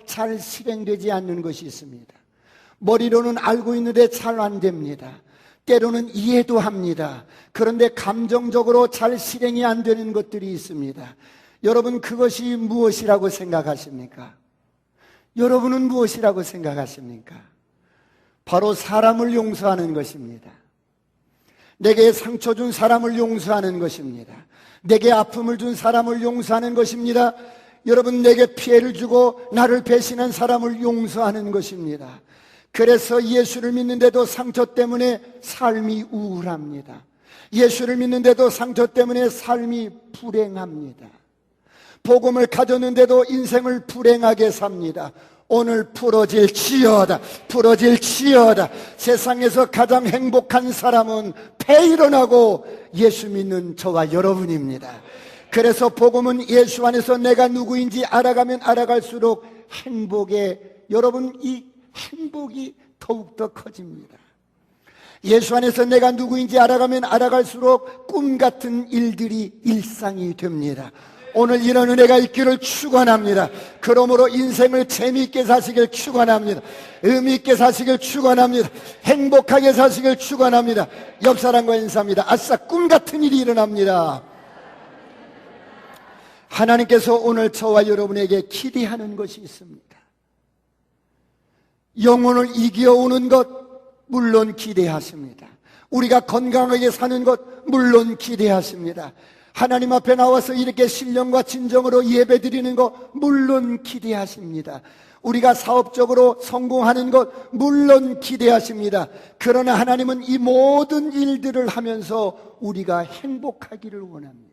잘 실행되지 않는 것이 있습니다. 머리로는 알고 있는데 잘 안 됩니다. 때로는 이해도 합니다. 그런데 감정적으로 잘 실행이 안 되는 것들이 있습니다. 여러분, 그것이 무엇이라고 생각하십니까? 여러분은 무엇이라고 생각하십니까? 바로 사람을 용서하는 것입니다. 내게 상처 준 사람을 용서하는 것입니다. 내게 아픔을 준 사람을 용서하는 것입니다. 여러분, 내게 피해를 주고 나를 배신한 사람을 용서하는 것입니다. 그래서 예수를 믿는데도 상처 때문에 삶이 우울합니다. 예수를 믿는데도 상처 때문에 삶이 불행합니다. 복음을 가졌는데도 인생을 불행하게 삽니다. 오늘 부러질지어다, 부러질지어다. 세상에서 가장 행복한 사람은 배 일어나고 예수 믿는 저와 여러분입니다. 그래서 복음은 예수 안에서 내가 누구인지 알아가면 알아갈수록 여러분, 이 행복이 더욱더 커집니다. 예수 안에서 내가 누구인지 알아가면 알아갈수록 꿈 같은 일들이 일상이 됩니다. 오늘 이런 은혜가 있기를 축원합니다. 그러므로 인생을 재미있게 사시길 축원합니다. 의미 있게 사시길 축원합니다. 행복하게 사시길 축원합니다. 옆 사람과 인사합니다. 아싸, 꿈 같은 일이 일어납니다. 하나님께서 오늘 저와 여러분에게 기대하는 것이 있습니다. 영혼을 이겨오는 것 물론 기대하십니다. 우리가 건강하게 사는 것 물론 기대하십니다. 하나님 앞에 나와서 이렇게 신령과 진정으로 예배드리는 것 물론 기대하십니다. 우리가 사업적으로 성공하는 것 물론 기대하십니다. 그러나 하나님은 이 모든 일들을 하면서 우리가 행복하기를 원합니다.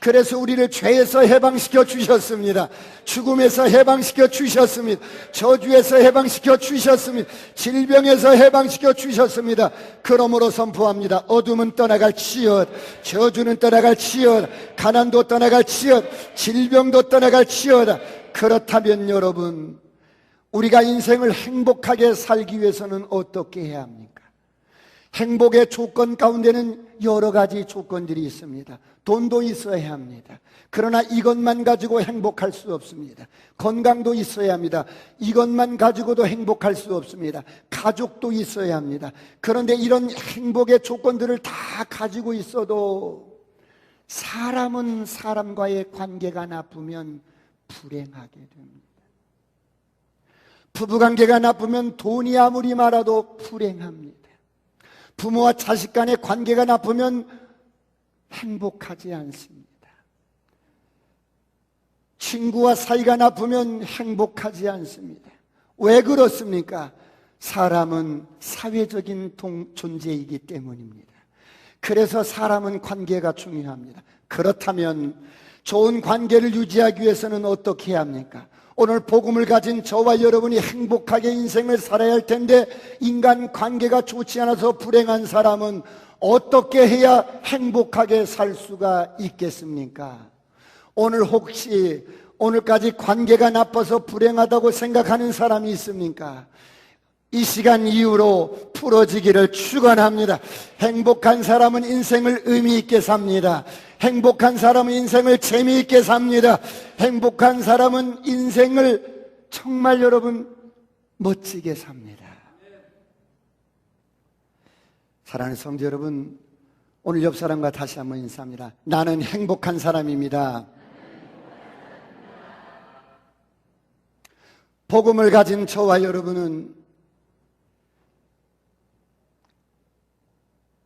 그래서 우리를 죄에서 해방시켜 주셨습니다. 죽음에서 해방시켜 주셨습니다. 저주에서 해방시켜 주셨습니다. 질병에서 해방시켜 주셨습니다. 그러므로 선포합니다. 어둠은 떠나갈지어다. 저주는 떠나갈지어다. 가난도 떠나갈지어다. 질병도 떠나갈지어다. 그렇다면 여러분, 우리가 인생을 행복하게 살기 위해서는 어떻게 해야 합니까? 행복의 조건 가운데는 여러 가지 조건들이 있습니다. 돈도 있어야 합니다. 그러나 이것만 가지고 행복할 수 없습니다. 건강도 있어야 합니다. 이것만 가지고도 행복할 수 없습니다. 가족도 있어야 합니다. 그런데 이런 행복의 조건들을 다 가지고 있어도 사람은 사람과의 관계가 나쁘면 불행하게 됩니다. 부부관계가 나쁘면 돈이 아무리 많아도 불행합니다. 부모와 자식 간의 관계가 나쁘면 행복하지 않습니다. 친구와 사이가 나쁘면 행복하지 않습니다. 왜 그렇습니까? 사람은 사회적인 존재이기 때문입니다. 그래서 사람은 관계가 중요합니다. 그렇다면 좋은 관계를 유지하기 위해서는 어떻게 해야 합니까? 오늘 복음을 가진 저와 여러분이 행복하게 인생을 살아야 할 텐데 인간 관계가 좋지 않아서 불행한 사람은 어떻게 해야 행복하게 살 수가 있겠습니까? 오늘 혹시 오늘까지 관계가 나빠서 불행하다고 생각하는 사람이 있습니까? 이 시간 이후로 풀어지기를 축원합니다. 행복한 사람은 인생을 의미 있게 삽니다. 행복한 사람은 인생을 재미있게 삽니다. 행복한 사람은 인생을 정말 여러분 멋지게 삽니다. 사랑하는 성도 여러분, 오늘 옆 사람과 다시 한번 인사합니다. 나는 행복한 사람입니다. 복음을 가진 저와 여러분은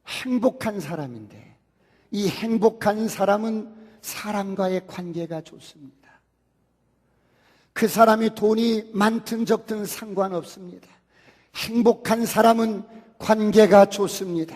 행복한 사람인데 이 행복한 사람은 사람과의 관계가 좋습니다. 그 사람이 돈이 많든 적든 상관없습니다. 행복한 사람은 관계가 좋습니다.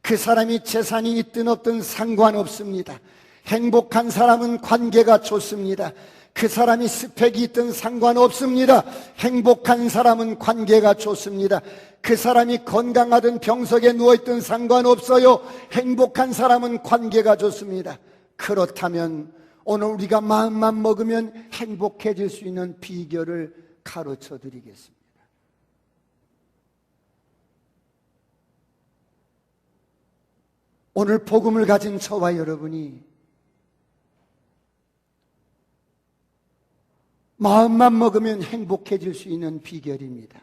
그 사람이 재산이 있든 없든 상관없습니다. 행복한 사람은 관계가 좋습니다. 그 사람이 스펙이 있든 상관없습니다. 행복한 사람은 관계가 좋습니다. 그 사람이 건강하든 병석에 누워있든 상관없어요. 행복한 사람은 관계가 좋습니다. 그렇다면 오늘 우리가 마음만 먹으면 행복해질 수 있는 비결을 가르쳐 드리겠습니다. 오늘 복음을 가진 저와 여러분이 마음만 먹으면 행복해질 수 있는 비결입니다.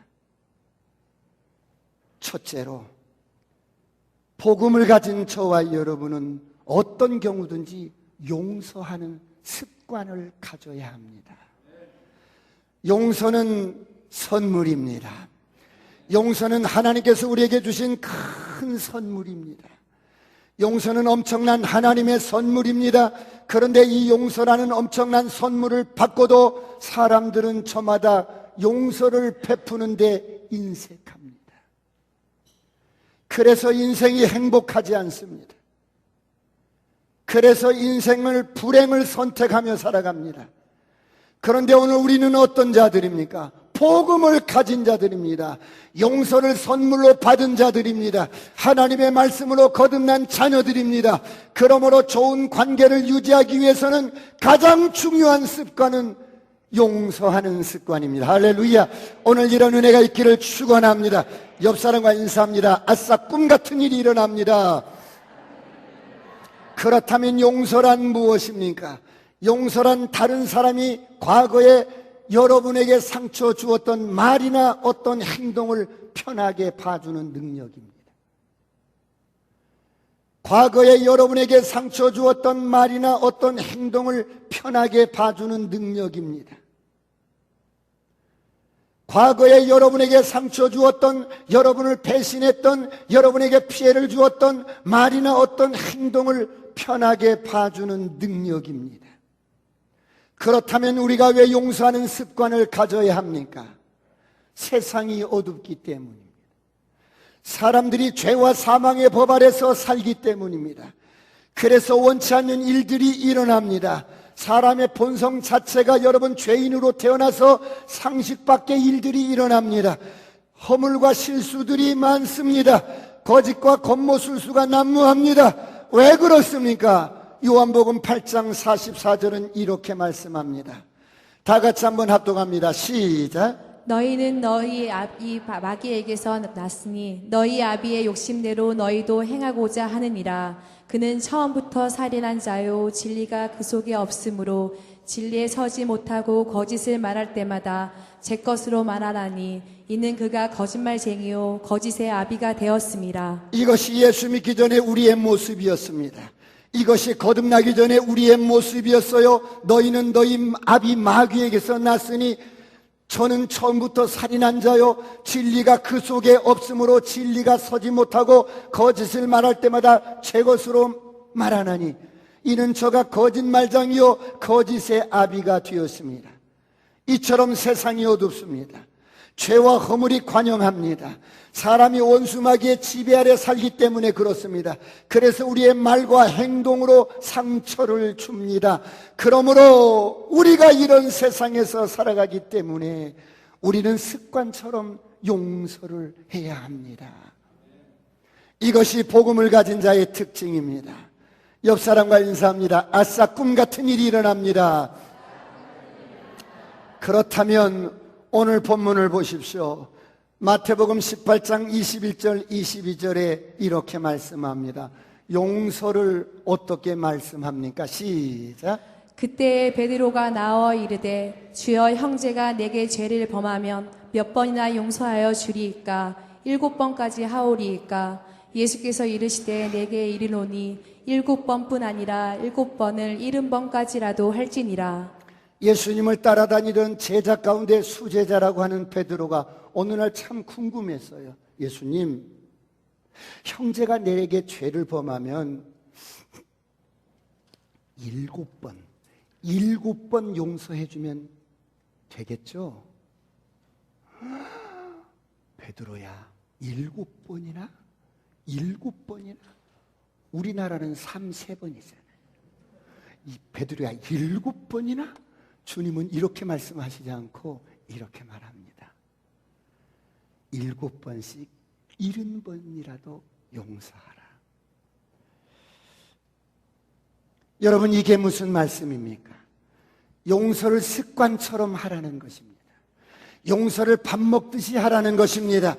첫째로, 복음을 가진 저와 여러분은 어떤 경우든지 용서하는 습관을 가져야 합니다. 용서는 선물입니다. 용서는 하나님께서 우리에게 주신 큰 선물입니다. 용서는 엄청난 하나님의 선물입니다. 그런데 이 용서라는 엄청난 선물을 받고도 사람들은 저마다 용서를 베푸는데 인색합니다. 그래서 인생이 행복하지 않습니다. 그래서 인생을 불행을 선택하며 살아갑니다. 그런데 오늘 우리는 어떤 자들입니까? 복음을 가진 자들입니다. 용서를 선물로 받은 자들입니다. 하나님의 말씀으로 거듭난 자녀들입니다. 그러므로 좋은 관계를 유지하기 위해서는 가장 중요한 습관은 용서하는 습관입니다. 할렐루야. 오늘 이런 은혜가 있기를 축원합니다. 옆 사람과 인사합니다. 아싸, 꿈 같은 일이 일어납니다. 그렇다면 용서란 무엇입니까? 용서란 다른 사람이 과거에 여러분에게 상처 주었던 말이나 어떤 행동을 편하게 봐주는 능력입니다. 과거에 여러분에게 상처 주었던 말이나 어떤 행동을 편하게 봐주는 능력입니다. 과거에 여러분에게 상처 주었던, 여러분을 배신했던, 여러분에게 피해를 주었던 말이나 어떤 행동을 편하게 봐주는 능력입니다. 그렇다면 우리가 왜 용서하는 습관을 가져야 합니까? 세상이 어둡기 때문입니다. 사람들이 죄와 사망의 법 아래서 살기 때문입니다. 그래서 원치 않는 일들이 일어납니다. 사람의 본성 자체가 여러분 죄인으로 태어나서 상식 밖의 일들이 일어납니다. 허물과 실수들이 많습니다. 거짓과 겉모술수가 난무합니다. 왜 그렇습니까? 요한복음 8장 44절은 이렇게 말씀합니다. 다 같이 한번 합독합니다. 시작. 너희는 너희 아비 마귀에게서 났으니 너희 아비의 욕심대로 너희도 행하고자 하느니라. 그는 처음부터 살인한 자요 진리가 그 속에 없으므로 진리에 서지 못하고 거짓을 말할 때마다 제 것으로 말하나니 이는 그가 거짓말쟁이요 거짓의 아비가 되었음이라. 이것이 예수 믿기 전에 우리의 모습이었습니다. 이것이 거듭나기 전에 우리의 모습이었어요. 너희는 너희 아비 마귀에게서 났으니 저는 처음부터 살인한 자요 진리가 그 속에 없으므로 진리가 서지 못하고 거짓을 말할 때마다 제 것으로 말하나니 이는 저가 거짓말장이요 거짓의 아비가 되었습니다. 이처럼 세상이 어둡습니다. 죄와 허물이 관영합니다. 사람이 원수마귀의 지배 아래 살기 때문에 그렇습니다. 그래서 우리의 말과 행동으로 상처를 줍니다. 그러므로 우리가 이런 세상에서 살아가기 때문에 우리는 습관처럼 용서를 해야 합니다. 이것이 복음을 가진 자의 특징입니다. 옆 사람과 인사합니다. 아싸, 꿈 같은 일이 일어납니다. 그렇다면 오늘 본문을 보십시오. 마태복음 18장 21절 22절에 이렇게 말씀합니다. 용서를 어떻게 말씀합니까? 시작. 그때 베드로가 나와 이르되 주여 형제가 내게 죄를 범하면 몇 번이나 용서하여 주리이까? 7번까지 하오리이까? 예수께서 이르시되 내게 이르노니 7번뿐 아니라 7번을 70번까지라도 할지니라. 예수님을 따라다니던 제자 가운데 수제자라고 하는 베드로가 어느 날 참 궁금했어요. 예수님, 형제가 내게 죄를 범하면 7번 용서해주면 되겠죠? 베드로야, 7번이나? 7번이나? 우리나라는 3번이잖아요. 이 베드로야, 7번이나? 주님은 이렇게 말씀하시지 않고 이렇게 말합니다. 7번씩 70번이라도 용서하라. 여러분, 이게 무슨 말씀입니까? 용서를 습관처럼 하라는 것입니다. 용서를 밥 먹듯이 하라는 것입니다.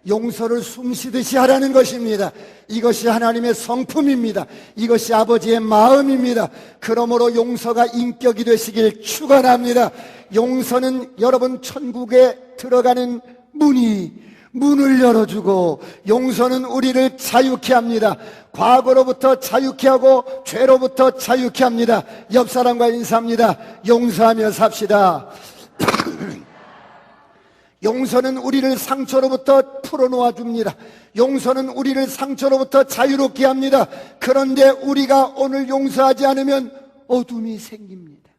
용서를 숨쉬듯이 하라는 것입니다. 이것이 하나님의 성품입니다. 이것이 아버지의 마음입니다. 그러므로 용서가 인격이 되시길 축원합니다. 용서는 여러분 천국에 들어가는 문을 열어주고, 용서는 우리를 자유케 합니다. 과거로부터 자유케 하고 죄로부터 자유케 합니다. 옆 사람과 인사합니다. 용서하며 삽시다. 용서는 우리를 상처로부터 풀어놓아 줍니다. 용서는 우리를 상처로부터 자유롭게 합니다. 그런데 우리가 오늘 용서하지 않으면 어둠이 생깁니다.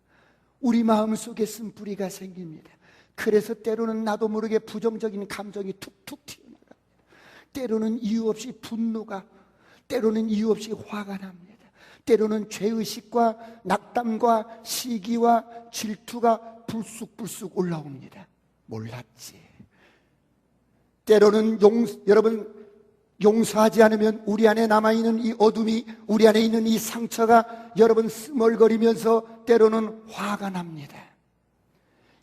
우리 마음속에 쓴뿌리가 생깁니다. 그래서 때로는 나도 모르게 부정적인 감정이 툭툭 튀어나갑니다. 때로는 이유 없이 분노가, 때로는 이유 없이 화가 납니다. 때로는 죄의식과 낙담과 시기와 질투가 불쑥불쑥 올라옵니다. 몰랐지. 때로는 여러분, 용서하지 않으면 우리 안에 남아있는 이 어둠이, 우리 안에 있는 이 상처가 여러분 스멀거리면서 때로는 화가 납니다.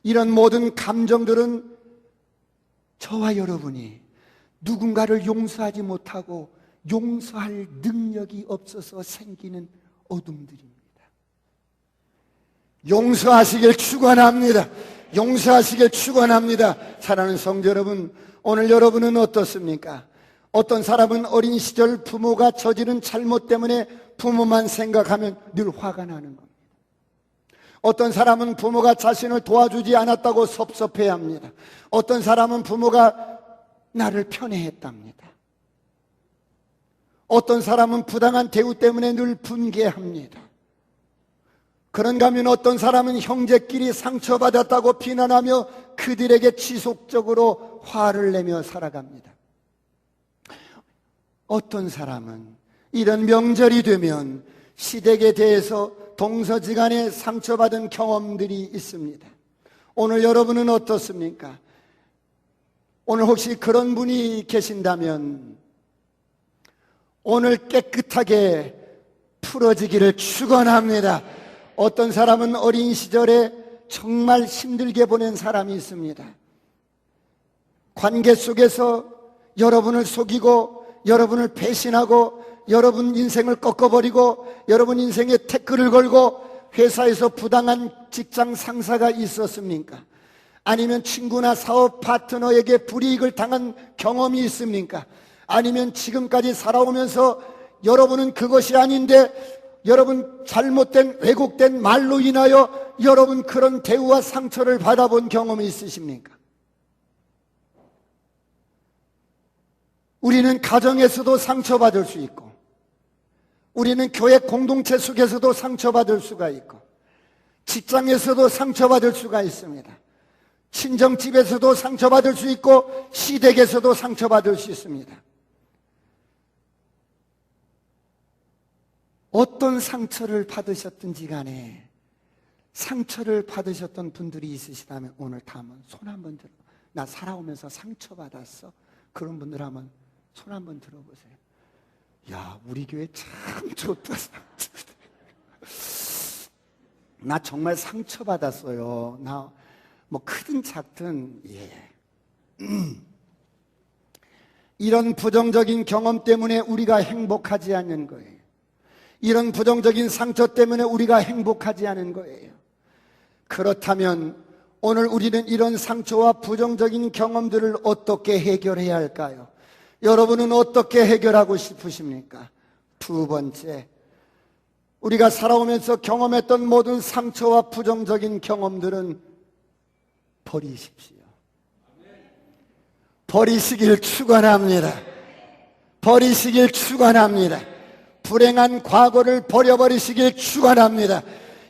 이런 모든 감정들은 저와 여러분이 누군가를 용서하지 못하고 용서할 능력이 없어서 생기는 어둠들입니다. 용서하시길 축원합니다. 용서하시길 축원합니다. 사랑하는 성도 여러분, 오늘 여러분은 어떻습니까? 어떤 사람은 어린 시절 부모가 저지른 잘못 때문에 부모만 생각하면 늘 화가 나는 겁니다. 어떤 사람은 부모가 자신을 도와주지 않았다고 섭섭해합니다. 어떤 사람은 부모가 나를 편애했답니다. 어떤 사람은 부당한 대우 때문에 늘 분개합니다. 그런가 하면 어떤 사람은 형제끼리 상처받았다고 비난하며 그들에게 지속적으로 화를 내며 살아갑니다. 어떤 사람은 이런 명절이 되면 시댁에 대해서 동서지간에 상처받은 경험들이 있습니다. 오늘 여러분은 어떻습니까? 오늘 혹시 그런 분이 계신다면 오늘 깨끗하게 풀어지기를 축원합니다. 어떤 사람은 어린 시절에 정말 힘들게 보낸 사람이 있습니다. 관계 속에서 여러분을 속이고 여러분을 배신하고 여러분 인생을 꺾어버리고 여러분 인생에 태클을 걸고 회사에서 부당한 직장 상사가 있었습니까? 아니면 친구나 사업 파트너에게 불이익을 당한 경험이 있습니까? 아니면 지금까지 살아오면서 여러분은 그것이 아닌데 여러분 잘못된 왜곡된 말로 인하여 여러분 그런 대우와 상처를 받아본 경험이 있으십니까? 우리는 가정에서도 상처받을 수 있고 우리는 교회 공동체 속에서도 상처받을 수가 있고 직장에서도 상처받을 수가 있습니다. 친정집에서도 상처받을 수 있고 시댁에서도 상처받을 수 있습니다. 어떤 상처를 받으셨든지 간에 상처를 받으셨던 분들이 있으시다면 오늘 다 한번 손 한번 들어. 나 살아오면서 상처받았어. 그런 분들 한번 손 한번 들어보세요. 야, 우리 교회 참 좋다. 나 정말 상처받았어요. 나 뭐 크든 작든 이런 부정적인 경험 때문에 우리가 행복하지 않는 거예요. 이런 부정적인 상처 때문에 우리가 행복하지 않은 거예요. 그렇다면 오늘 우리는 이런 상처와 부정적인 경험들을 어떻게 해결해야 할까요? 여러분은 어떻게 해결하고 싶으십니까? 두 번째, 우리가 살아오면서 경험했던 모든 상처와 부정적인 경험들은 버리십시오. 버리시길 축원합니다. 버리시길 축원합니다. 불행한 과거를 버려버리시길 축원합니다.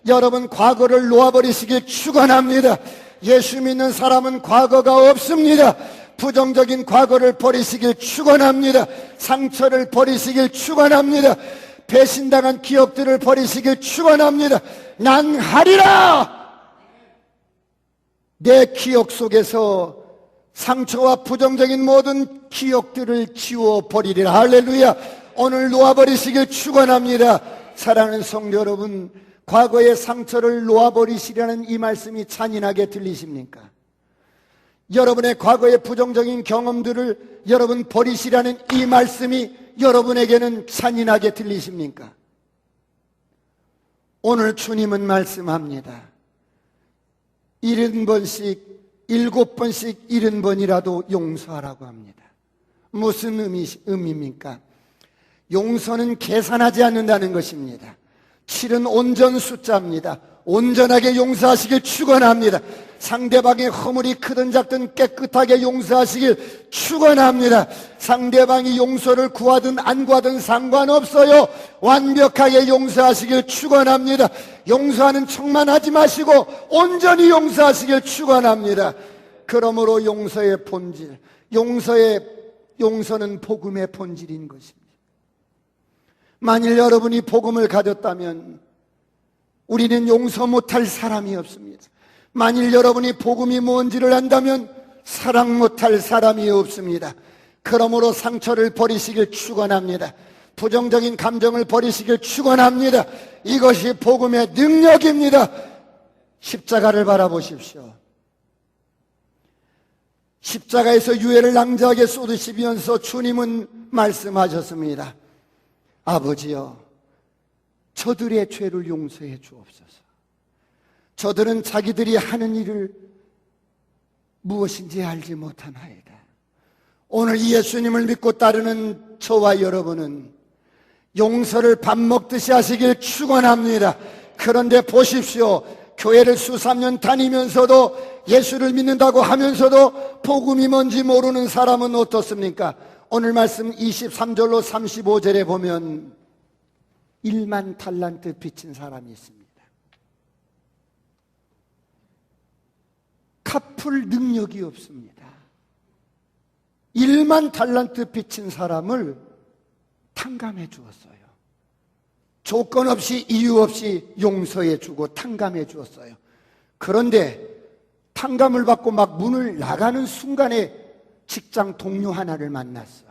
여러분 과거를 놓아버리시길 축원합니다. 예수 믿는 사람은 과거가 없습니다. 부정적인 과거를 버리시길 축원합니다. 상처를 버리시길 축원합니다. 배신당한 기억들을 버리시길 축원합니다. 난 하리라. 내 기억 속에서 상처와 부정적인 모든 기억들을 지워버리리라. 할렐루야. 오늘 놓아버리시길 축원합니다. 사랑하는 성도 여러분, 과거의 상처를 놓아버리시라는 이 말씀이 잔인하게 들리십니까? 여러분의 과거의 부정적인 경험들을 여러분 버리시라는 이 말씀이 여러분에게는 잔인하게 들리십니까? 오늘 주님은 말씀합니다. 70번씩 7번씩 70번이라도 용서하라고 합니다. 무슨 의미입니까? 용서는 계산하지 않는다는 것입니다. 7은 온전 숫자입니다. 온전하게 용서하시길 축원합니다. 상대방의 허물이 크든 작든 깨끗하게 용서하시길 축원합니다. 상대방이 용서를 구하든 안 구하든 상관없어요. 완벽하게 용서하시길 축원합니다. 용서하는 척만 하지 마시고 온전히 용서하시길 축원합니다. 그러므로 용서의 본질, 용서는 복음의 본질인 것입니다. 만일 여러분이 복음을 가졌다면 우리는 용서 못할 사람이 없습니다. 만일 여러분이 복음이 뭔지를 안다면 사랑 못할 사람이 없습니다. 그러므로 상처를 버리시길 축원합니다. 부정적인 감정을 버리시길 축원합니다. 이것이 복음의 능력입니다. 십자가를 바라보십시오. 십자가에서 유해를 낭자하게 쏟으시면서 주님은 말씀하셨습니다. 아버지여, 저들의 죄를 용서해 주옵소서. 저들은 자기들이 하는 일을 무엇인지 알지 못하나이다. 오늘 예수님을 믿고 따르는 저와 여러분은 용서를 밥 먹듯이 하시길 축원합니다. 그런데 보십시오. 교회를 수십 년 다니면서도 예수를 믿는다고 하면서도 복음이 뭔지 모르는 사람은 어떻습니까? 오늘 말씀 23절로 35절에 보면 1만 달란트 빚진 사람이 있습니다. 갚을 능력이 없습니다. 1만 달란트 빚진 사람을 탕감해 주었어요. 조건 없이 이유 없이 용서해 주고 탕감해 주었어요. 그런데 탕감을 받고 막 문을 나가는 순간에 직장 동료 하나를 만났어.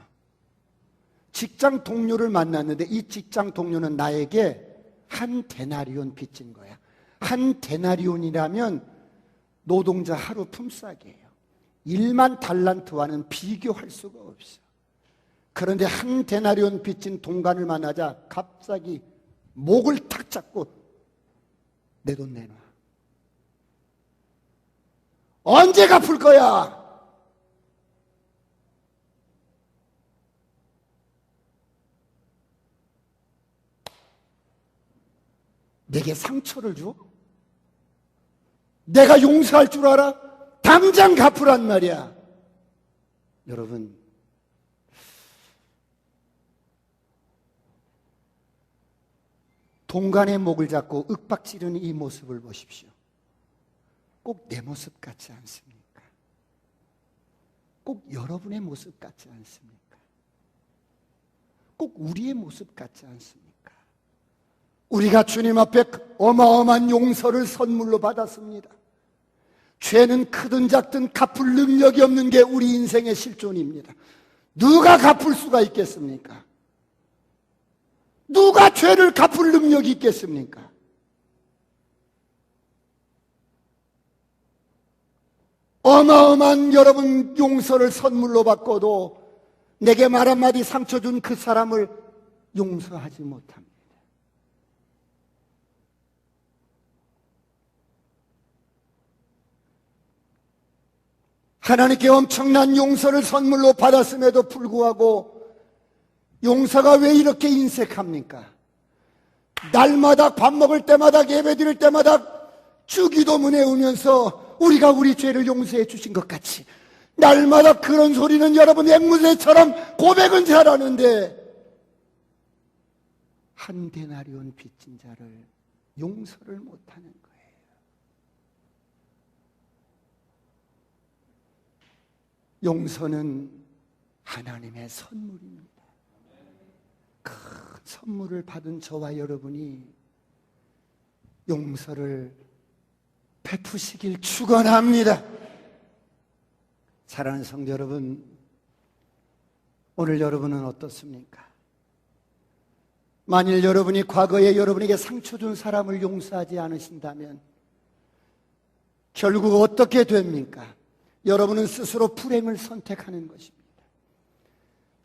직장 동료를 만났는데 이 직장 동료는 나에게 한 데나리온 빚진 거야. 한 데나리온이라면 노동자 하루 품삯이에요. 1만 달란트와는 비교할 수가 없어. 그런데 한 데나리온 빚진 동간을 만나자 갑자기 목을 탁 잡고 내 돈 내놔. 언제 갚을 거야? 내게 상처를 줘? 내가 용서할 줄 알아? 당장 갚으란 말이야. 여러분, 동간의 목을 잡고 윽박지르는 이 모습을 보십시오. 꼭 내 모습 같지 않습니까? 꼭 여러분의 모습 같지 않습니까? 꼭 우리의 모습 같지 않습니까? 우리가 주님 앞에 어마어마한 용서를 선물로 받았습니다. 죄는 크든 작든 갚을 능력이 없는 게 우리 인생의 실존입니다. 누가 갚을 수가 있겠습니까? 누가 죄를 갚을 능력이 있겠습니까? 어마어마한 여러분 용서를 선물로 받고도 내게 말 한마디 상처 준 그 사람을 용서하지 못합니다. 하나님께 엄청난 용서를 선물로 받았음에도 불구하고 용서가 왜 이렇게 인색합니까? 날마다 밥 먹을 때마다 예배 드릴 때마다 주기도문에 오면서 우리가 우리 죄를 용서해 주신 것 같이 날마다 그런 소리는 여러분 앵무새처럼 고백은 잘하는데 한 데나리온 빚진 자를 용서를 못하는 거예요. 용서는 하나님의 선물입니다. 큰 선물을 받은 저와 여러분이 용서를 베푸시길 축원합니다. 사랑하는 성도 여러분, 오늘 여러분은 어떻습니까? 만일 여러분이 과거에 여러분에게 상처 준 사람을 용서하지 않으신다면 결국 어떻게 됩니까? 여러분은 스스로 불행을 선택하는 것입니다.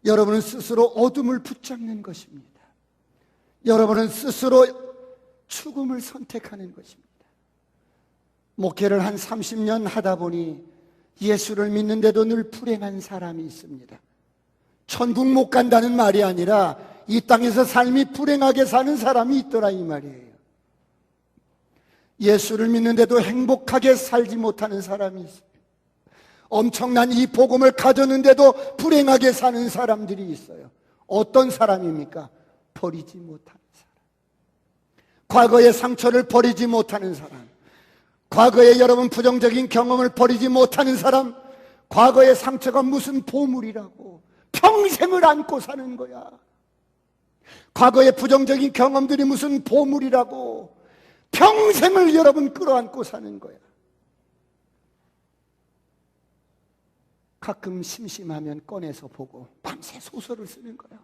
여러분은 스스로 어둠을 붙잡는 것입니다. 여러분은 스스로 죽음을 선택하는 것입니다. 목회를 한 30년 하다 보니 예수를 믿는데도 늘 불행한 사람이 있습니다. 천국 못 간다는 말이 아니라 이 땅에서 삶이 불행하게 사는 사람이 있더라 이 말이에요. 예수를 믿는데도 행복하게 살지 못하는 사람이 있어요. 엄청난 이 복음을 가졌는데도 불행하게 사는 사람들이 있어요. 어떤 사람입니까? 버리지 못하는 사람. 과거의 상처를 버리지 못하는 사람. 과거의 여러분 부정적인 경험을 버리지 못하는 사람. 과거의 상처가 무슨 보물이라고 평생을 안고 사는 거야. 과거의 부정적인 경험들이 무슨 보물이라고 평생을 여러분 끌어안고 사는 거야. 가끔 심심하면 꺼내서 보고 밤새 소설을 쓰는 거야.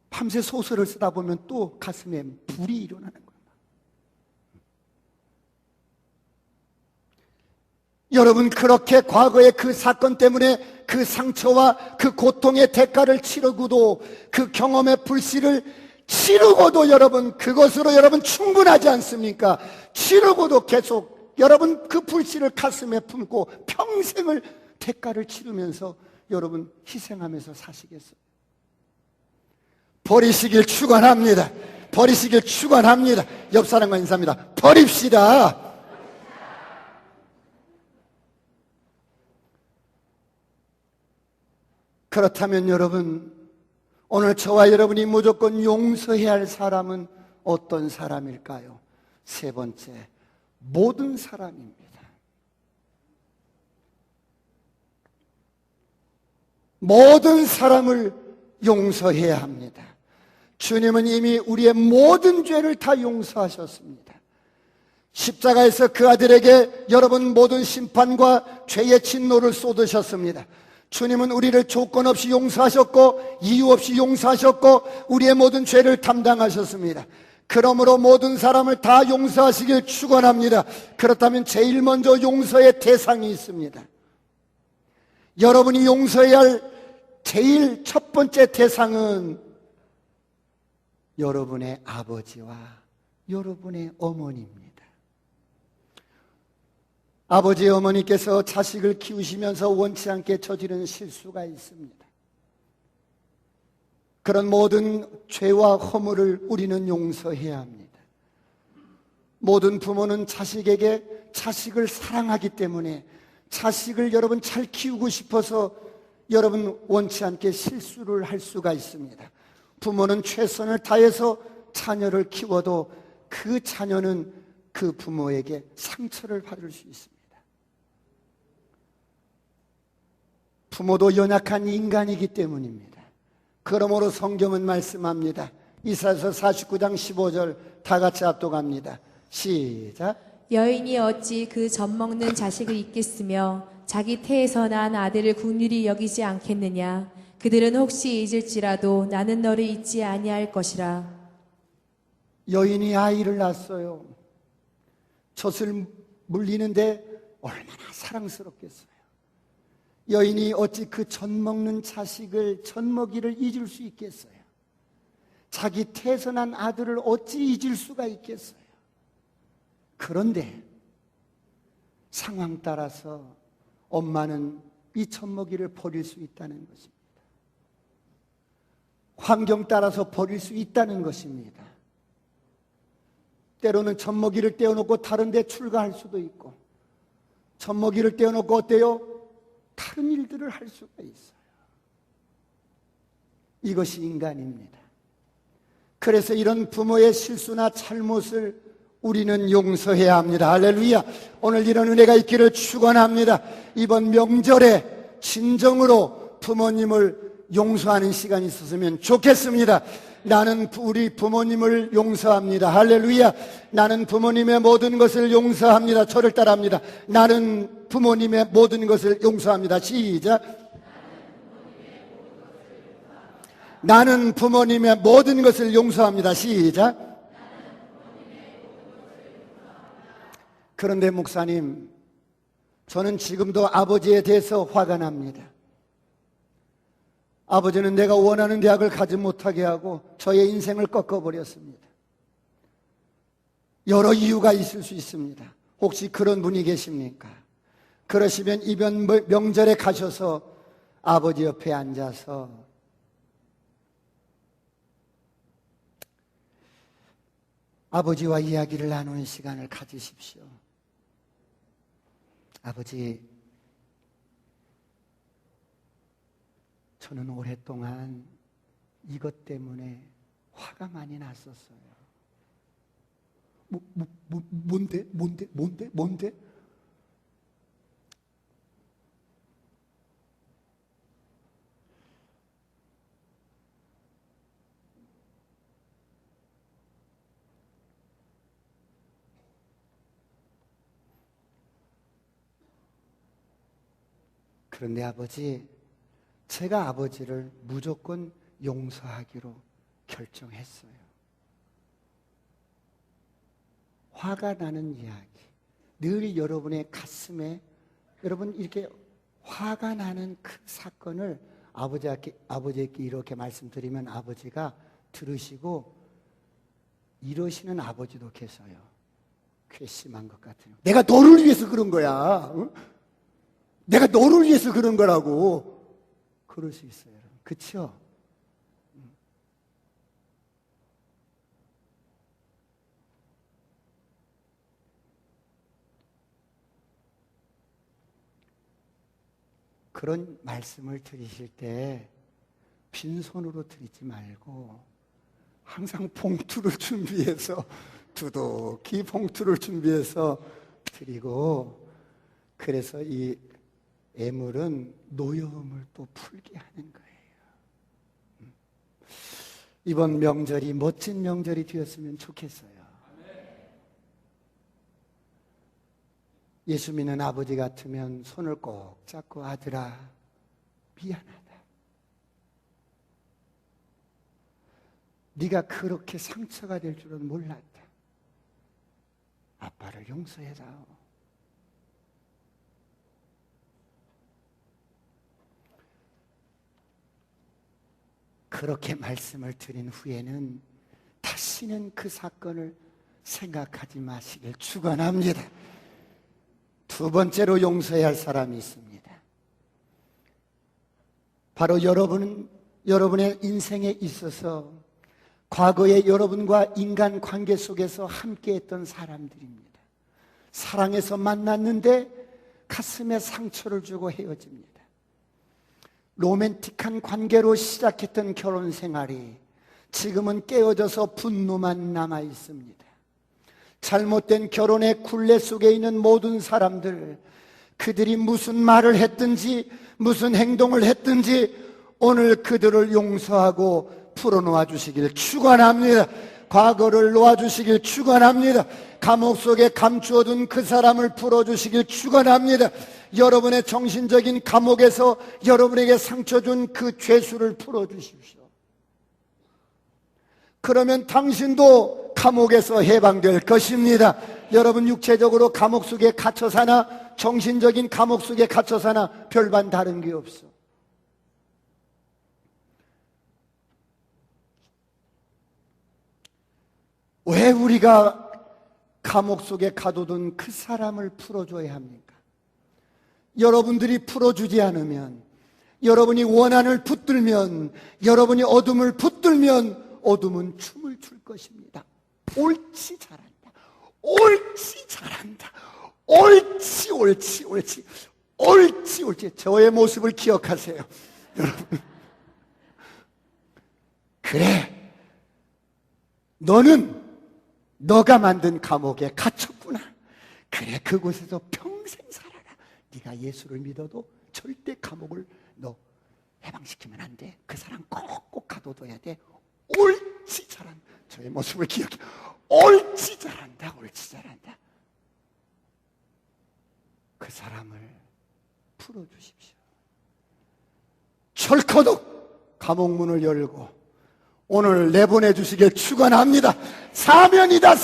밤새 소설을 쓰다 보면 또 가슴에 불이 일어나는 거야. 여러분, 그렇게 과거의 그 사건 때문에 그 상처와 그 고통의 대가를 치르고도, 그 경험의 불씨를 치르고도 여러분 그것으로 여러분 충분하지 않습니까? 치르고도 계속 여러분 그 불씨를 가슴에 품고 평생을 대가를 치르면서 여러분 희생하면서 사시겠어요? 버리시길 축원합니다. 버리시길 축원합니다. 옆 사람과 인사합니다. 버립시다. 그렇다면 여러분, 오늘 저와 여러분이 무조건 용서해야 할 사람은 어떤 사람일까요? 세 번째, 모든 사람입니다. 모든 사람을 용서해야 합니다. 주님은 이미 우리의 모든 죄를 다 용서하셨습니다. 십자가에서 그 아들에게 여러분 모든 심판과 죄의 진노를 쏟으셨습니다. 주님은 우리를 조건 없이 용서하셨고 이유 없이 용서하셨고 우리의 모든 죄를 담당하셨습니다. 그러므로 모든 사람을 다 용서하시길 축원합니다. 그렇다면 제일 먼저 용서의 대상이 있습니다. 여러분이 용서해야 할 제일 첫 번째 대상은 여러분의 아버지와 여러분의 어머니입니다. 아버지 어머니께서 자식을 키우시면서 원치 않게 저지른 실수가 있습니다. 그런 모든 죄와 허물을 우리는 용서해야 합니다. 모든 부모는 자식에게 자식을 사랑하기 때문에 자식을 여러분 잘 키우고 싶어서 여러분 원치 않게 실수를 할 수가 있습니다. 부모는 최선을 다해서 자녀를 키워도 그 자녀는 그 부모에게 상처를 받을 수 있습니다. 부모도 연약한 인간이기 때문입니다. 그러므로 성경은 말씀합니다. 이사야서 49장 15절 다 같이 합독합니다. 시작. 여인이 어찌 그 젖먹는 자식을 잊겠으며 자기 태에서 난 아들을 긍휼히 여기지 않겠느냐. 그들은 혹시 잊을지라도 나는 너를 잊지 아니할 것이라. 여인이 아이를 낳았어요. 젖을 물리는데 얼마나 사랑스럽겠어요. 여인이 어찌 그 젖 먹는 자식을 젖 먹이를 잊을 수 있겠어요? 자기 태에서 난 아들을 어찌 잊을 수가 있겠어요? 그런데 상황 따라서 엄마는 이 젖 먹이를 버릴 수 있다는 것입니다. 환경 따라서 버릴 수 있다는 것입니다. 때로는 젖 먹이를 떼어놓고 다른 데 출가할 수도 있고, 젖 먹이를 떼어놓고 어때요? 다른 일들을 할 수가 있어요. 이것이 인간입니다. 그래서 이런 부모의 실수나 잘못을 우리는 용서해야 합니다. 할렐루야. 오늘 이런 은혜가 있기를 축원합니다. 이번 명절에 진정으로 부모님을 용서하는 시간이 있었으면 좋겠습니다. 나는 우리 부모님을 용서합니다. 할렐루야. 나는 부모님의 모든 것을 용서합니다. 저를 따라합니다. 나는 부모님의 모든 것을 용서합니다. 시작. 나는 부모님의 모든 것을 용서합니다. 시작. 그런데 목사님, 저는 지금도 아버지에 대해서 화가 납니다. 아버지는 내가 원하는 대학을 가지 못하게 하고 저의 인생을 꺾어버렸습니다. 여러 이유가 있을 수 있습니다. 혹시 그런 분이 계십니까? 그러시면 이번 명절에 가셔서 아버지 옆에 앉아서 아버지와 이야기를 나누는 시간을 가지십시오. 아버지, 저는 오랫동안 이것 때문에 화가 많이 났었어요. 뭔데? 그런데 아버지, 제가 아버지를 무조건 용서하기로 결정했어요. 화가 나는 이야기, 늘 여러분의 가슴에, 여러분 이렇게 화가 나는 그 사건을 아버지에게 이렇게 말씀드리면 아버지가 들으시고 이러시는 아버지도 계세요. 괘씸한 것 같아요. 내가 너를 위해서 그런 거야. 응? 내가 너를 위해서 그런 거라고. 그럴 수 있어요. 그렇죠? 그런 말씀을 드리실 때 빈손으로 드리지 말고 항상 봉투를 준비해서 두둑히 봉투를 준비해서 드리고, 그래서 이 애물은 노여움을 또 풀게 하는 거예요. 이번 명절이 멋진 명절이 되었으면 좋겠어요. 예수 믿는 아버지 같으면 손을 꼭 잡고 아들아, 미안하다. 네가 그렇게 상처가 될 줄은 몰랐다. 아빠를 용서해다오. 그렇게 말씀을 드린 후에는 다시는 그 사건을 생각하지 마시길 축원합니다. 두 번째로 용서해야 할 사람이 있습니다. 바로 여러분의 인생에 있어서 과거에 여러분과 인간관계 속에서 함께했던 사람들입니다. 사랑해서 만났는데 가슴에 상처를 주고 헤어집니다. 로맨틱한 관계로 시작했던 결혼 생활이 지금은 깨어져서 분노만 남아 있습니다. 잘못된 결혼의 굴레 속에 있는 모든 사람들, 그들이 무슨 말을 했든지 무슨 행동을 했든지 오늘 그들을 용서하고 풀어놓아 주시길 축원합니다. 과거를 놓아주시길 축원합니다. 감옥 속에 감추어둔 그 사람을 풀어주시길 축원합니다. 여러분의 정신적인 감옥에서 여러분에게 상처 준 그 죄수를 풀어주십시오. 그러면 당신도 감옥에서 해방될 것입니다. 여러분 육체적으로 감옥 속에 갇혀 사나 정신적인 감옥 속에 갇혀 사나 별반 다른 게 없어. 왜 우리가 감옥 속에 가둬둔 그 사람을 풀어줘야 합니까? 여러분들이 풀어주지 않으면, 여러분이 원한을 붙들면, 여러분이 어둠을 붙들면 어둠은 춤을 출 것입니다. 옳지 잘한다. 옳지 잘한다. 옳지. 저의 모습을 기억하세요. 여러분. 그래. 너가 만든 감옥에 갇혔구나. 그래, 그곳에서 평생 살아라. 네가 예수를 믿어도 절대 감옥을 너 해방시키면 안 돼. 그 사람 꼭 가둬둬야 돼. 옳지 잘한다. 저의 모습을 기억해. 옳지 잘한다. 그 사람을 풀어주십시오. 철커덕 감옥문을 열고 오늘 내보내 주시길 축원합니다. 사면이다.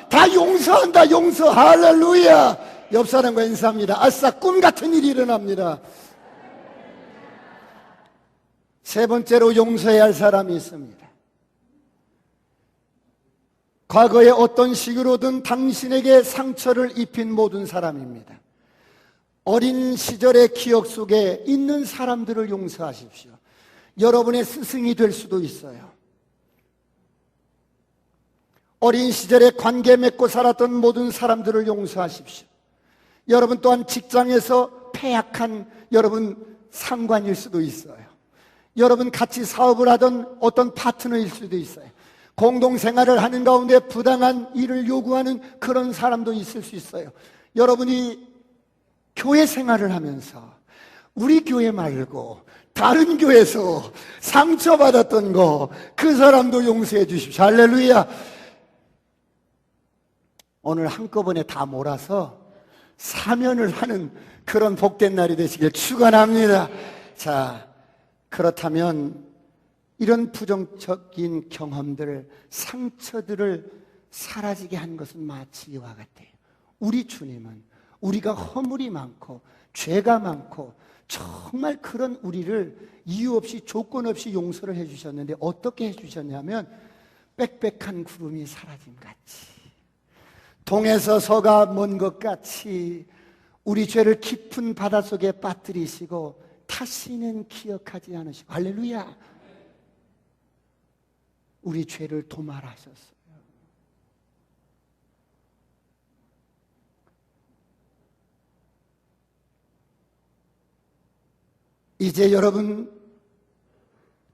다 용서한다. 할렐루야. 옆 사람과 인사합니다. 아싸, 꿈 같은 일이 일어납니다. 세 번째로 용서해야 할 사람이 있습니다. 과거에 어떤 식으로든 당신에게 상처를 입힌 모든 사람입니다. 어린 시절의 기억 속에 있는 사람들을 용서하십시오. 여러분의 스승이 될 수도 있어요. 어린 시절에 관계 맺고 살았던 모든 사람들을 용서하십시오. 여러분 또한 직장에서 패약한 여러분 상관일 수도 있어요. 여러분 같이 사업을 하던 어떤 파트너일 수도 있어요. 공동생활을 하는 가운데 부당한 일을 요구하는 그런 사람도 있을 수 있어요. 여러분이 교회 생활을 하면서 우리 교회 말고 다른 교회에서 상처받았던 거, 그 사람도 용서해 주십시오. 할렐루야. 오늘 한꺼번에 다 몰아서 사면을 하는 그런 복된 날이 되시길 축원합니다. 자, 그렇다면 이런 부정적인 경험들, 상처들을 사라지게 한 것은 마치 이와 같아요. 우리 주님은 우리가 허물이 많고 죄가 많고 정말 그런 우리를 이유 없이 조건 없이 용서를 해주셨는데 어떻게 해주셨냐면 빽빽한 구름이 사라진 같이, 동에서 서가 먼 것 같이 우리 죄를 깊은 바닷속에 빠뜨리시고 다시는 기억하지 않으시고, 할렐루야, 우리 죄를 도말하셨어요. 이제 여러분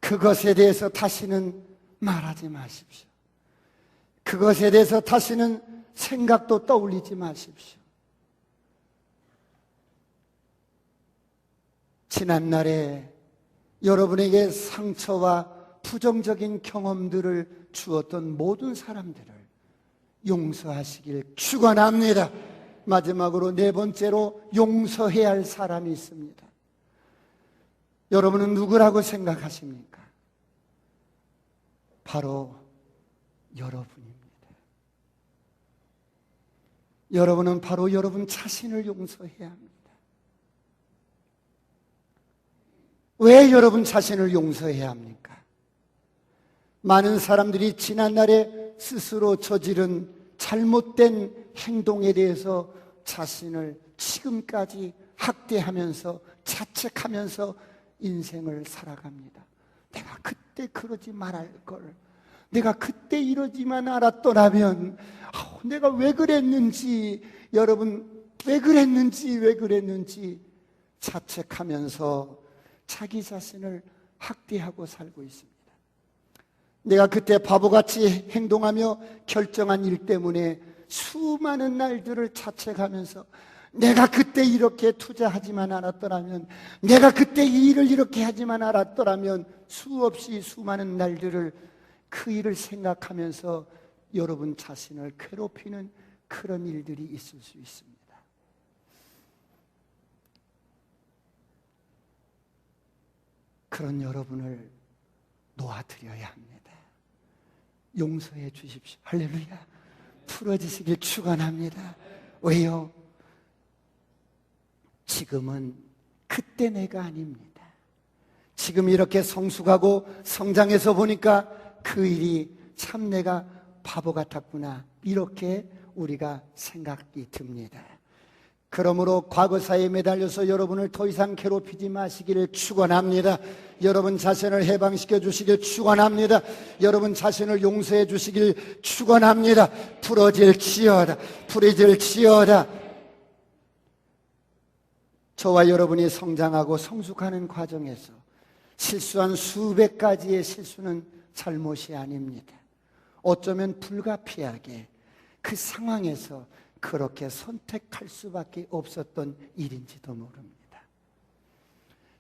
그것에 대해서 다시는 말하지 마십시오. 그것에 대해서 다시는 생각도 떠올리지 마십시오. 지난날에 여러분에게 상처와 부정적인 경험들을 주었던 모든 사람들을 용서하시길 축원합니다. 마지막으로 네 번째로 용서해야 할 사람이 있습니다. 여러분은 누구라고 생각하십니까? 바로 여러분입니다. 여러분은 바로 여러분 자신을 용서해야 합니다. 왜 여러분 자신을 용서해야 합니까? 많은 사람들이 지난날에 스스로 저지른 잘못된 행동에 대해서 자신을 지금까지 학대하면서 자책하면서 인생을 살아갑니다. 내가 그때 그러지 말할 걸, 내가 그때 이러지만 알았더라면, 내가 왜 그랬는지, 여러분 왜 그랬는지 자책하면서 자기 자신을 학대하고 살고 있습니다. 내가 그때 바보같이 행동하며 결정한 일 때문에 수많은 날들을 자책하면서 내가 그때 이렇게 투자하지만 않았더라면, 내가 그때 이 일을 이렇게 하지만 알았더라면, 수없이 수많은 날들을 그 일을 생각하면서 여러분 자신을 괴롭히는 그런 일들이 있을 수 있습니다. 그런 여러분을 놓아드려야 합니다. 용서해 주십시오. 할렐루야. 풀어지시길 축원합니다. 왜요? 지금은 그때 내가 아닙니다. 지금 이렇게 성숙하고 성장해서 보니까 그 일이 참 내가 바보 같았구나, 이렇게 우리가 생각이 듭니다. 그러므로 과거사에 매달려서 여러분을 더 이상 괴롭히지 마시기를 축원합니다. 여러분 자신을 해방시켜 주시길 축원합니다. 여러분 자신을 용서해 주시길 축원합니다. 풀어질지어다. 저와 여러분이 성장하고 성숙하는 과정에서 실수한 수백 가지의 실수는 잘못이 아닙니다. 어쩌면 불가피하게 그 상황에서 그렇게 선택할 수밖에 없었던 일인지도 모릅니다.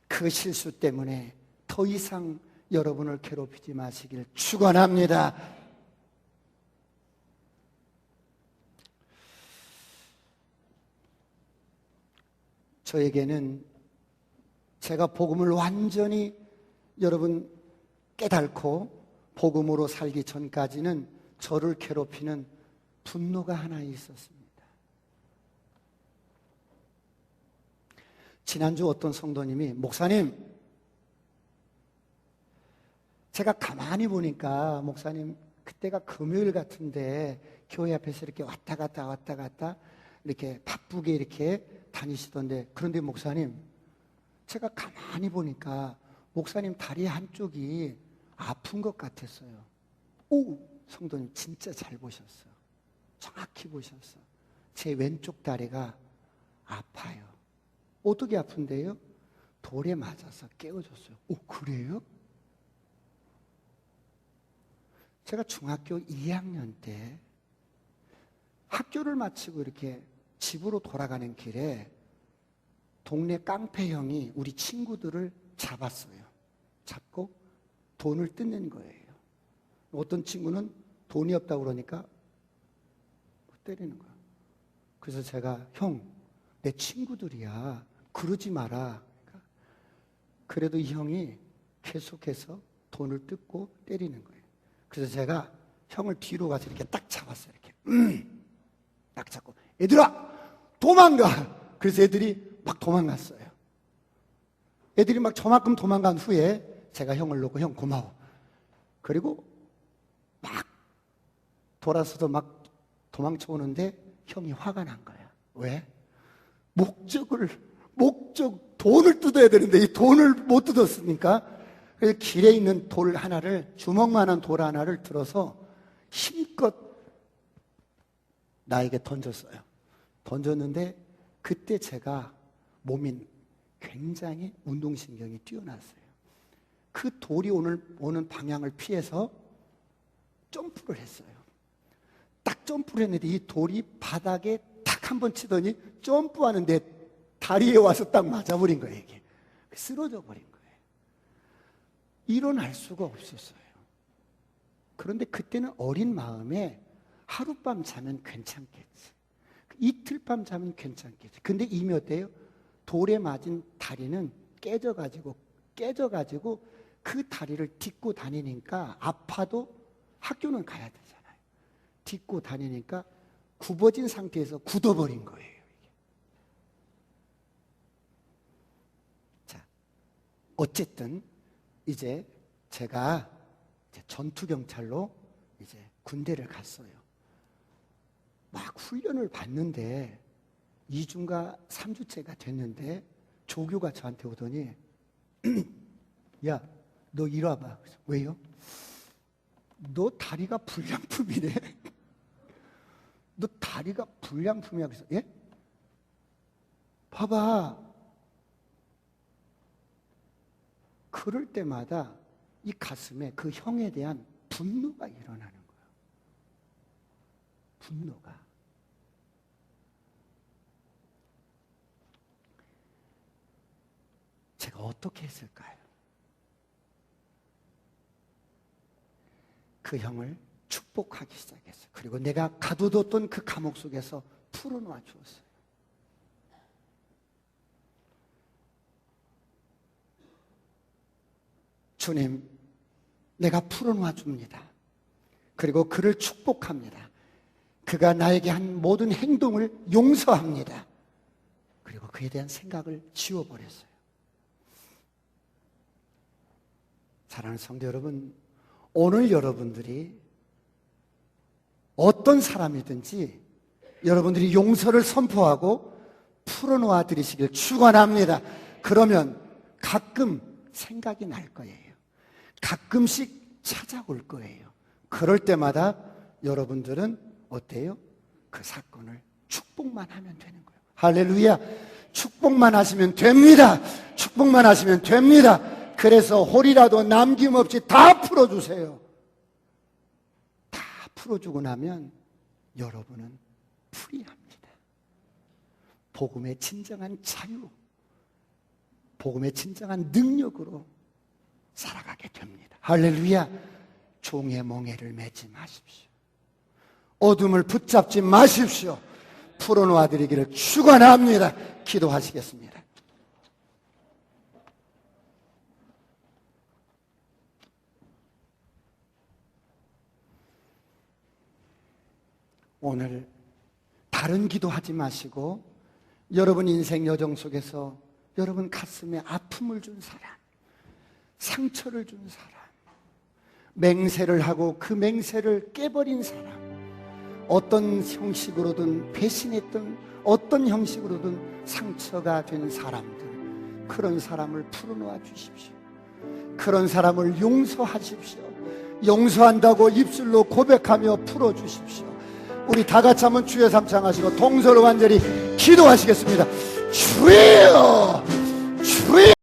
그 실수 때문에 더 이상 여러분을 괴롭히지 마시길 축원합니다. 저에게는 제가 복음을 완전히 여러분 깨닫고 복음으로 살기 전까지는 저를 괴롭히는 분노가 하나 있었습니다. 지난주 어떤 성도님이, 목사님, 제가 가만히 보니까 목사님 그때가 금요일 같은데 교회 앞에서 이렇게 왔다 갔다 이렇게 바쁘게 이렇게 다니시던데, 그런데 목사님, 제가 가만히 보니까 목사님 다리 한쪽이 아픈 것 같았어요. 오, 성도님 진짜 잘 보셨어. 정확히 보셨어. 제 왼쪽 다리가 아파요. 어떻게 아픈데요? 돌에 맞아서 깨어졌어요. 오, 그래요? 제가 중학교 2학년 때 학교를 마치고 이렇게 집으로 돌아가는 길에 동네 깡패 형이 우리 친구들을 잡았어요. 잡고 돈을 뜯는 거예요. 어떤 친구는 돈이 없다고 그러니까 때리는 거야. 그래서 제가, 형, 내 친구들이야, 그러지 마라. 그래도 이 형이 계속해서 돈을 뜯고 때리는 거예요. 그래서 제가 형을 뒤로 가서 이렇게 딱 잡았어요. 이렇게 딱 잡고, 얘들아 도망가. 그래서 애들이 막 도망갔어요. 애들이 막 저만큼 도망간 후에 제가 형을 놓고, 형 고마워. 그리고 막 돌아서서 막 도망쳐 오는데 형이 화가 난 거야. 왜? 돈을 뜯어야 되는데 이 돈을 못 뜯었으니까, 그래서 길에 있는 돌 하나를, 주먹만한 돌 하나를 들어서 힘껏 나에게 던졌어요. 던졌는데 그때 제가 몸이 굉장히 운동신경이 뛰어났어요. 그 돌이 오는 방향을 피해서 점프를 했어요. 딱 점프를 했는데 이 돌이 바닥에 딱 한 번 치더니 점프하는데 다리에 와서 딱 맞아버린 거예요. 이게 쓰러져 버린 거예요. 일어날 수가 없었어요. 그런데 그때는 어린 마음에 하룻밤 자면 괜찮겠지, 이틀 밤 자면 괜찮겠지. 근데 이미 어때요? 돌에 맞은 다리는 깨져가지고 그 다리를 딛고 다니니까 아파도 학교는 가야 되잖아요. 딛고 다니니까 굽어진 상태에서 굳어버린 거예요. 이게. 자, 어쨌든 이제 제가 전투경찰로 이제 군대를 갔어요. 막 훈련을 받는데 2주인가 3주째가 됐는데 조교가 저한테 오더니 야, 너 이리 와봐. 왜요? 너 다리가 불량품이래. 너 다리가 불량품이야. 그래서 예? 봐봐. 그럴 때마다 이 가슴에 그 형에 대한 분노가 일어나는 거예요. 분노가. 제가 어떻게 했을까요? 그 형을 축복하기 시작했어요. 그리고 내가 가둬뒀던 그 감옥 속에서 풀어놓아 주었어요. 주님, 내가 풀어놓아 줍니다. 그리고 그를 축복합니다. 그가 나에게 한 모든 행동을 용서합니다. 그리고 그에 대한 생각을 지워버렸어요. 사랑하는 성도 여러분, 오늘 여러분들이 어떤 사람이든지 여러분들이 용서를 선포하고 풀어놓아 드리시길 축원합니다. 그러면 가끔 생각이 날 거예요. 가끔씩 찾아올 거예요. 그럴 때마다 여러분들은 어때요? 그 사건을 축복만 하면 되는 거예요. 할렐루야! 축복만 하시면 됩니다. 축복만 하시면 됩니다. 그래서 홀이라도 남김없이 다 풀어주세요. 다 풀어주고 나면 여러분은 프리합니다. 복음의 진정한 자유, 복음의 진정한 능력으로 살아가게 됩니다. 할렐루야! 종의 멍에를 매지 마십시오. 어둠을 붙잡지 마십시오. 풀어놓아 드리기를 축원합니다. 기도하시겠습니다. 오늘 다른 기도하지 마시고 여러분 인생 여정 속에서 여러분 가슴에 아픔을 준 사람, 상처를 준 사람, 맹세를 하고 그 맹세를 깨버린 사람, 어떤 형식으로든 배신했던 어떤 형식으로든 상처가 된 사람들, 그런 사람을 풀어놓아 주십시오. 그런 사람을 용서하십시오. 용서한다고 입술로 고백하며 풀어주십시오. 우리 다 같이 한번 주여 삼창하시고 동서로 간절히 기도하시겠습니다. 주여, 주여.